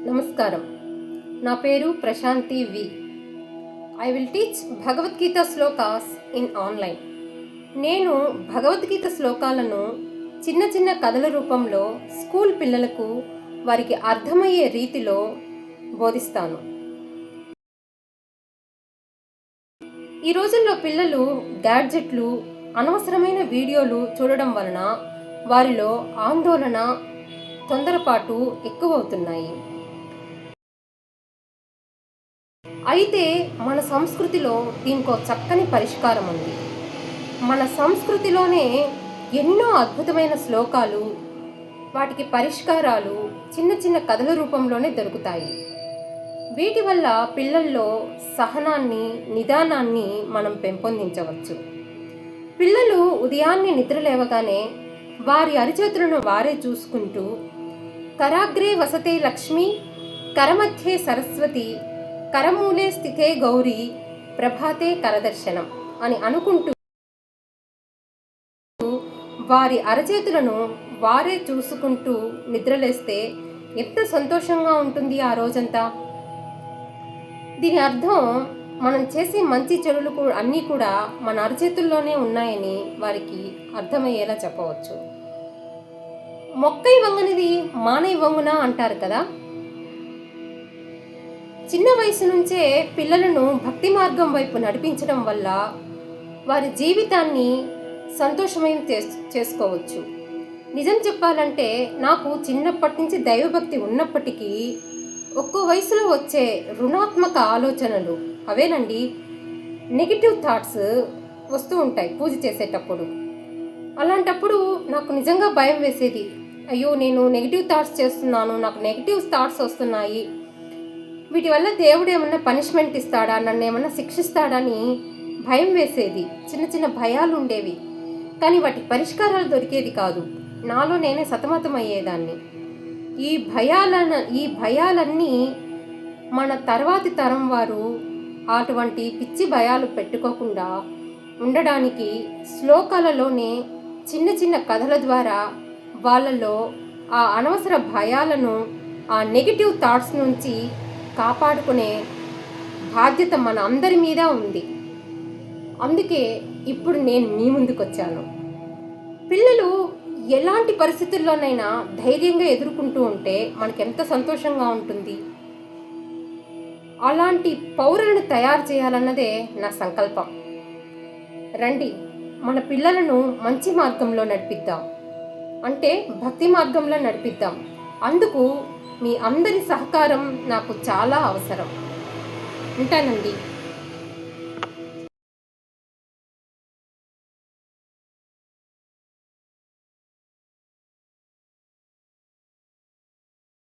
నమస్కారం. నా పేరు Prashanti V. I will teach Bhagavadgita shlokas in online. నేను భగవద్గీత శ్లోకాలను చిన్న చిన్న కథల రూపంలో స్కూల్ పిల్లలకు వారికి అర్థమయ్యే రీతిలో బోధిస్తాను. ఈ రోజుల్లో పిల్లలు గ్యాడ్జెట్లు, అనవసరమైన వీడియోలు చూడడం వలన వారిలో ఆందోళన, తొందరపాటు ఎక్కువవుతున్నాయి. అయితే మన సంస్కృతిలో దీనికో చక్కని పరిష్కారం ఉంది. మన సంస్కృతిలోనే ఎన్నో అద్భుతమైన శ్లోకాలు, వాటికి పరిష్కారాలు చిన్న చిన్న కథల రూపంలోనే దొరుకుతాయి. వీటి వల్ల పిల్లల్లో సహనాన్ని, నిదానాన్ని మనం పెంపొందించవచ్చు. పిల్లలు ఉదయాన్నే నిద్ర లేవగానే వారి అరిచేతులను వారే చూసుకుంటూ కరాగ్రే వసతే లక్ష్మి, కరమధ్యే సరస్వతి, కరమూలే స్థితే గౌరీ, ప్రభాతే కరదర్శనం అని అనుకుంటూ వారి అరచేతులను వారే చూసుకుంటూ నిద్రలేస్తే ఎంత సంతోషంగా ఉంటుంది ఆ రోజంతా. దీని అర్థం మనం చేసే మంచి చెడులు అన్నీ కూడా మన అరచేతుల్లోనే ఉన్నాయని వారికి అర్థమయ్యేలా చెప్పవచ్చు. మొక్కై వంగనిది మానై వంగునా అంటారు కదా. చిన్న వయసు నుంచే పిల్లలను భక్తి మార్గం వైపు నడిపించడం వల్ల వారి జీవితాన్ని సంతోషమయం చేసుకోవచ్చు. నిజం చెప్పాలంటే నాకు చిన్నప్పటి నుంచి దైవభక్తి ఉన్నప్పటికీ ఒక్కో వయసులో వచ్చే రుణాత్మక ఆలోచనలు, అవేనండి నెగిటివ్ థాట్స్ వస్తూ ఉంటాయి పూజ చేసేటప్పుడు. అలాంటప్పుడు నాకు నిజంగా భయం వేసేది. అయ్యో, నేను నెగిటివ్ థాట్స్ చేస్తున్నాను, నాకు నెగిటివ్ థాట్స్ వస్తున్నాయి, వీటి వల్ల దేవుడు ఏమన్నా పనిష్మెంట్ ఇస్తాడా, నన్ను ఏమన్నా శిక్షిస్తాడని భయం వేసేది. చిన్న చిన్న భయాలు ఉండేవి, కానీ వాటికి పరిష్కారాలు దొరికేది కాదు. నాలో నేనే సతమతం అయ్యేదాన్ని. ఈ భయాలన్నీ మన తర్వాతి తరం వారు అటువంటి పిచ్చి భయాలు పెట్టుకోకుండా ఉండడానికి శ్లోకాలలోనే చిన్న చిన్న కథల ద్వారా వాళ్ళలో ఆ అనవసర భయాలను, ఆ నెగిటివ్ థాట్స్ నుంచి కాపాడుకునే బాధ్యత మన అందరి మీద ఉంది. అందుకే ఇప్పుడు నేను మీ ముందుకు వచ్చాను. పిల్లలు ఎలాంటి పరిస్థితుల్లోనైనా ధైర్యంగా ఎదుర్కొంటూ ఉంటే మనకెంత సంతోషంగా ఉంటుంది. అలాంటి పౌరులను తయారు చేయాలన్నదే నా సంకల్పం. రండి, మన పిల్లలను మంచి మార్గంలో నడిపిద్దాం, అంటే భక్తి మార్గంలో నడిపిద్దాం. అందుకు మీ అందరి సహకారం నాకు చాలా అవసరం. ఉంటానండి.